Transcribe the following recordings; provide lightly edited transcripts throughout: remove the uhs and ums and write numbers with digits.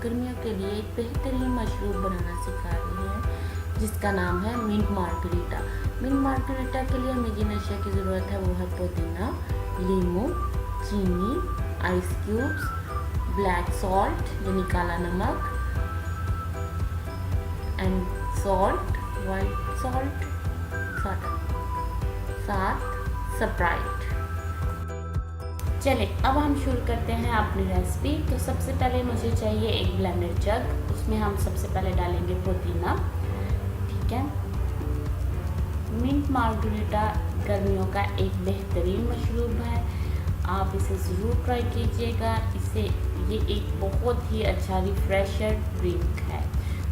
गर्मियों के लिए एक बेहतरीन मशरूब बनाना सिखा रही है जिसका नाम है मिंट मार्गरीटा। मिंट मार्गरीटा के लिए हमें जिन अशिया की ज़रूरत है वो है पुदीना, लीमू, चीनी, आइस क्यूब्स, ब्लैक सॉल्ट यानी काला नमक एंड सॉल्ट, वाइट सॉल्ट, साथ स्प्राइट। चलिए अब हम शुरू करते हैं अपनी रेसिपी। तो सबसे पहले मुझे चाहिए एक ब्लेंडर जग, उसमें हम सबसे पहले डालेंगे पुदीना। ठीक है, मिंट मार्गरीटा गर्मियों का एक बेहतरीन मशरूब है, आप इसे ज़रूर ट्राई कीजिएगा। इससे ये एक बहुत ही अच्छा रिफ्रेशर ड्रिंक है।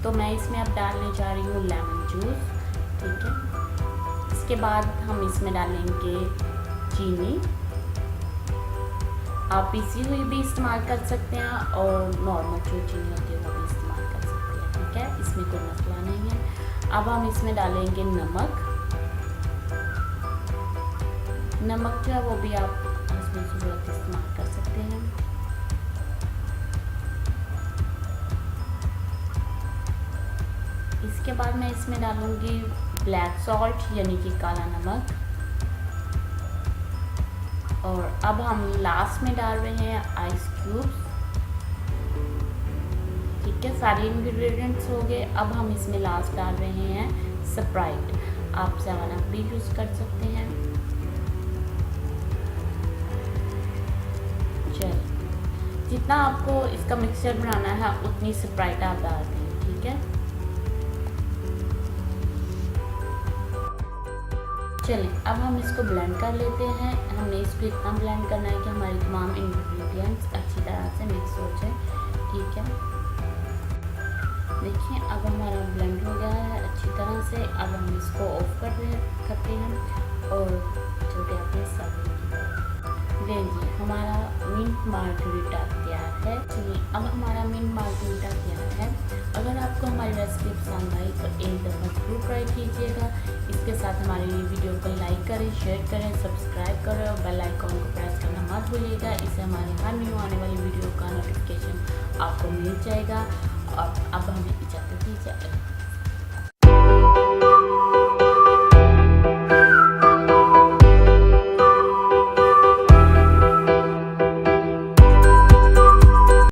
तो मैं इसमें अब डालने जा रही हूँ लेमन जूस। ठीक है, इसके बाद हम इसमें डालेंगे चीनी। आप पिसी हुई भी इस्तेमाल कर सकते हैं और नॉर्मल जो चीनी होती है वो भी इस्तेमाल कर सकते हैं। ठीक है, इसमें कोई मसला नहीं है। अब हम इसमें डालेंगे नमक। नमक जो है वो भी आप इसमें ज़रूरत इस्तेमाल कर सकते हैं। इसके बाद मैं इसमें डालूंगी ब्लैक सॉल्ट यानी कि काला नमक। और अब हम लास्ट में डाल रहे हैं आइस क्यूब्स। ठीक है, सारे इंग्रेडिएंट्स हो गए। अब हम इसमें लास्ट डाल रहे हैं स्प्राइट। आप 7 भी यूज़ कर सकते हैं। चलिए, जितना आपको इसका मिक्सचर बनाना है उतनी स्प्राइट आप डाल दें। ठीक है, चलिए अब हम इसको ब्लेंड कर लेते हैं। हमने इसको इतना ब्लेंड करना है कि हमारे तमाम इंग्रेडिएंट्स अच्छी तरह से मिक्स हो जाए। ठीक है, देखिए अब हमारा ब्लेंड हो गया है अच्छी तरह से। अब हम इसको ऑफ करते हैं और छोटे अपने सर्विंग की तरफ। देखिए हमारा मिंट मार्गरीटा तैयार है। चलिए अब हमारा मिंट मार्गरीटा तैयार है। अगर आपको हमारी रेसिपी पसंद आई तो एक दफ़ा ज़रूर ट्राई कीजिएगा। इसके साथ हमारी वीडियो को लाइक करें, शेयर करें, सब्सक्राइब करें और बेल आइकॉन को प्रेस करना मत भूलिएगा। इससे हमारी हर न्यू आने वाली वीडियो का नोटिफिकेशन आपको मिल जाएगा। और अब हमें इजाज़त दीजिए।